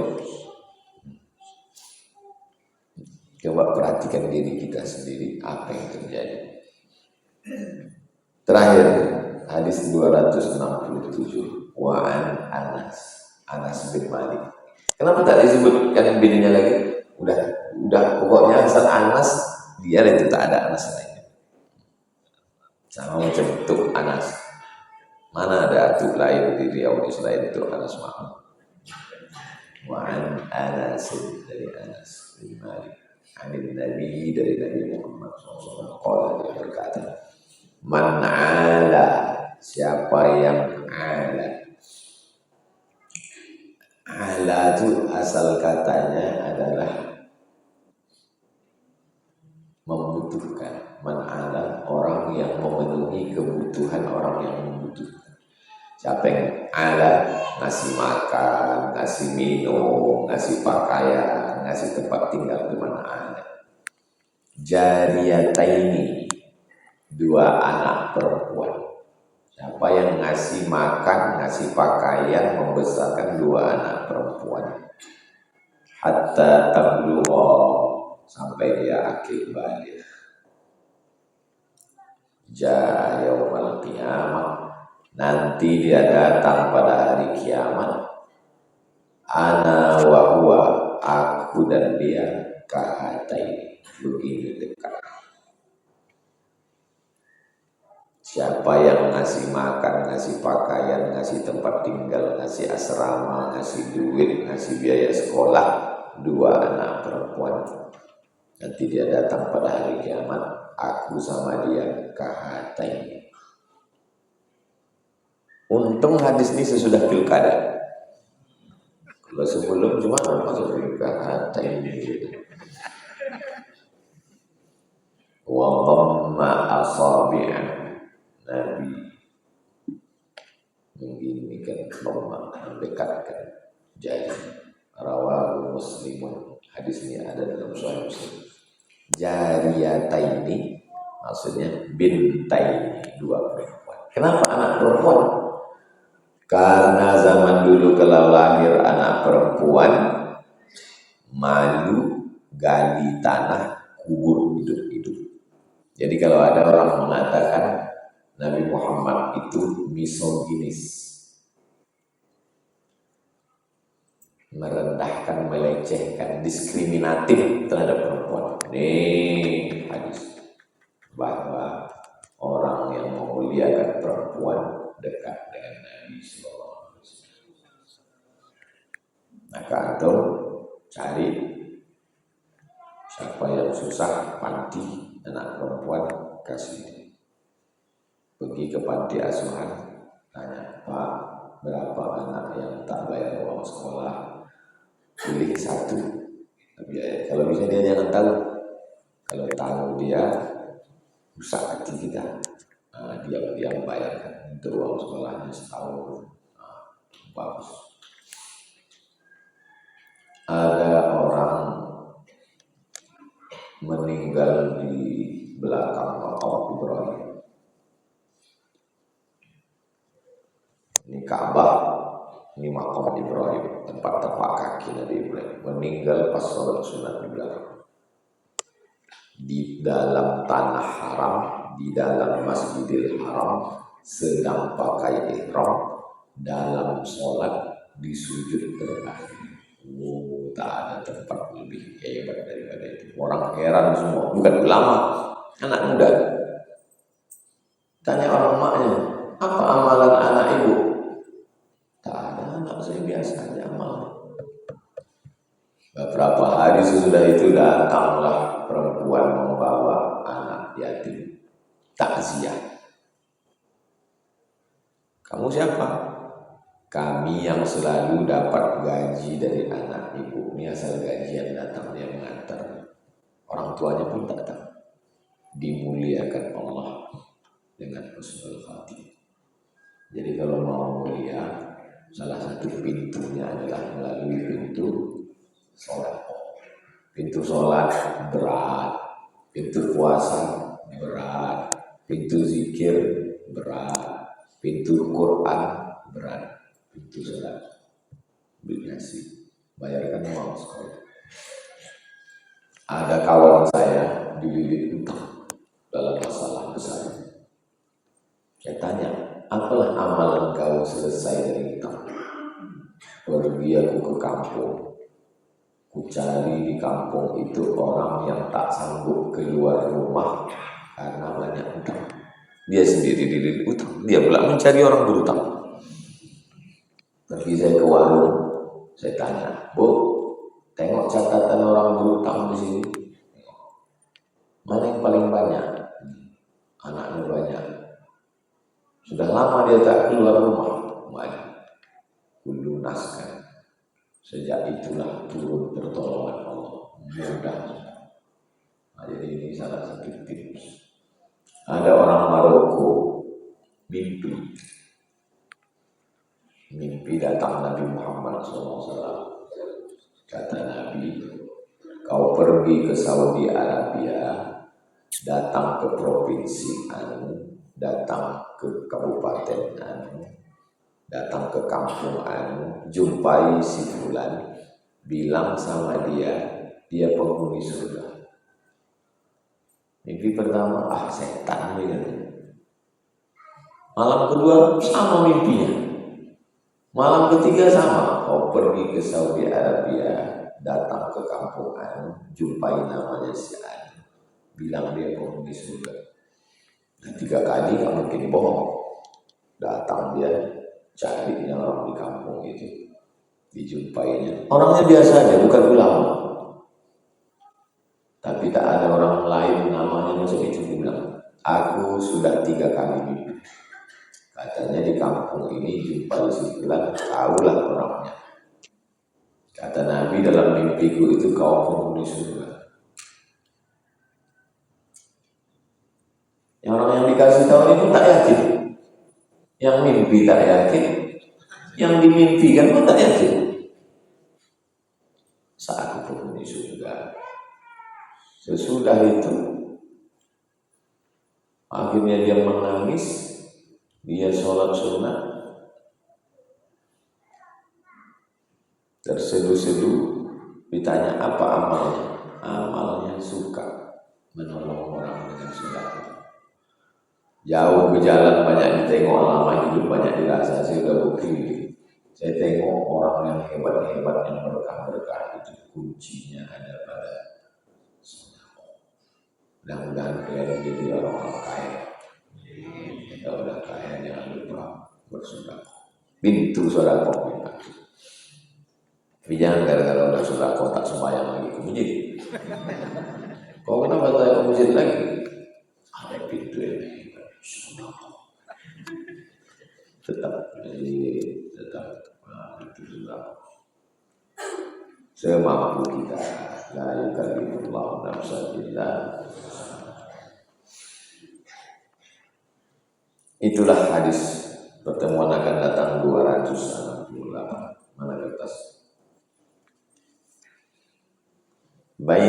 Coba perhatikan diri kita sendiri, apa yang terjadi. Terakhir, hadis 267, wa'an Anas bin Malik. Kenapa tak disebutkan bininya lagi? Udah pokoknya asal Anas, dia itu tak ada Anas lain. Sama macam itu Anas. Mana ada atuk lain di Riau selain itu Anas Mahmud. Wa'an Anas, dari Anas bin Malik. Amin Nabi, dari Nabi Muhammad SAW, dia berkata, man ala, siapa yang ala itu asal katanya adalah membutuhkan. Man ala, orang yang memenuhi kebutuhan orang yang membutuhkan. Siapa yang ada ngasih makan, ngasih minum, ngasih pakaian, ngasih tempat tinggal di mana ada. Jariyataini, dua anak perempuan. Siapa yang ngasih makan, ngasih pakaian, membesarkan dua anak perempuan. Hatta tablugha, sampai dia akil balik. Jaa yaumal qiyamah, nanti dia datang pada hari kiamat. Ana wa huwa, aku dan dia, kahatai, begini dekat. Siapa yang ngasih makan, ngasih pakaian, ngasih tempat tinggal, ngasih asrama, ngasih duit, ngasih biaya sekolah, dua anak perempuan, nanti dia datang pada hari kiamat, aku sama dia kahatai. Untung hadis ini sesudah pilkada. Kalau sebelum cuma masuk kahatai gitu. Wa dhamma asabi'ah, Nabi mengginikan dhamma, mendekatkan jari. Rawahu Muslimun, hadis ini ada dalam Sahih Muslim. Jariyataini maksudnya bintaini, dua perempuan. Kenapa anak perempuan? Karena zaman dulu kalau lahir anak perempuan, malu gali tanah, kubur hidup-hidup. Jadi kalau ada orang mengatakan Nabi Muhammad itu misoginis, merendahkan, melecehkan, diskriminatif terhadap perempuan. Ini hadis bahwa orang yang memuliakan perempuan dekat dengan Nabi Sallallahu Alaihi Wasallam. Maka antum cari siapa yang susah panti anak perempuan, kasih. Pergi ke panti asuhan, tanya, Pak, berapa anak yang tak bayar uang sekolah? Pilih satu. Kalau bisa dia jangan tahu. Kalau tahu dia rusak hati kita. Dia membayarkan untuk uang sekolahnya setahun. Bagus. Ada orang meninggal di belakang makam Ibrahim. Ini Ka'bah, ini makam Ibrahim, tempat tapak kaki Nabi Ibrahim. Meninggal pas sholat sunat di belakang. Di dalam tanah haram, di dalam Masjidil Haram, sedang pakai ihram, dalam sholat di sujud terakhir. Tak ada tempat lebih hebat daripada itu. Orang heran semua, bukan ulama, anak muda. Tanya orang maknya, apa amalan anak ibu? Tak ada, anak saya biasa aja amal. Beberapa hari sesudah itu datanglah perempuan membawa anak yatim, takziah. Kamu siapa? Kami yang selalu dapat gaji dari anak ibu. Ini asal gajian datang, dia mengantar. Orang tuanya pun tak tahu. Dimuliakan Allah dengan husnul khatimah. Jadi kalau mau mulia, salah satu pintunya adalah melalui pintu sholat. Pintu sholat berat, pintu puasa berat, pintu zikir berat, pintu Quran berat, pintu sholat nasi, bayarkan uang sekolah. Ada kawan saya dililit utang dalam masalah besar. Saya tanya, apalah amalan kau selesai dari utang? Pergi aku ke kampung, ku cari di kampung itu orang yang tak sanggup keluar rumah karena banyak utang. Dia sendiri dililit utang, dia pula mencari orang berutang. Pergi saya ke warung, saya tanya, Bu, tengok catatan orang berutang di sini. Mana yang paling banyak? Anaknya banyak. Sudah lama dia tak keluar rumah. Banyak. Kulunaskan. Sejak itulah turun pertolongan Allah. Mudah. Nah, jadi ini salah satu tips. Ada orang Maroko mimpi mimpi datang Nabi Muhammad SAW. Kata Nabi, kau pergi ke Saudi Arabia, datang ke provinsi anu, datang ke kabupaten anu, datang ke kampung anu, jumpai si fulan, bilang sama dia penghuni surga. Mimpi pertama, setan ini. Malam kedua sama mimpinya. Malam ketiga sama, kau pergi ke Saudi Arabia, datang ke kampung anu, jumpai namanya si anu, bilang dia penghuni surga. Nah, 3 kali gak mungkin bohong. Datang dia, cari yang orang di kampung itu, dijumpainya. Orangnya biasa aja, bukan ulama. Tapi tak ada orang lain namanya macam itu. Dia bilang, aku sudah 3 kali mimpi. Katanya di kampung ini jumpa si fulan, kaulah orangnya. Kata Nabi, dalam mimpiku itu kau penghuni surga. Yang orang yang dikasih tahu itu tak yakin. Yang mimpi tak yakin, yang dimimpikan pun tak yakin. Saat aku penghuni surga. Sesudah itu, akhirnya dia menangis. Dia sholat sunnah, terseduh-seduh, ditanya apa amalnya. Amalnya suka menolong orang dengan sedekah. Jauh berjalan, banyak ditengok, lama hidup banyak dirasa. Saya sudah bukti. Saya tengok orang yang hebat-hebat, yang berkah-berkah itu kuncinya ada pada sedekah. Mudah-mudahan kalian jadi orang kaya. Kalau udah kaya jangan lupa bersedekah. Pintu sedekah. Tapi jangan gara-gara udah sedekah tak sembahyang lagi ke masjid. Kau kenapa tak ke masjid lagi? Ada pintu ini. Tetap itu sedekah. Semampu kita. La yukallifullahu nafsan illa. Itulah hadis. Pertemuan akan datang 268. Mana kertas? Baik.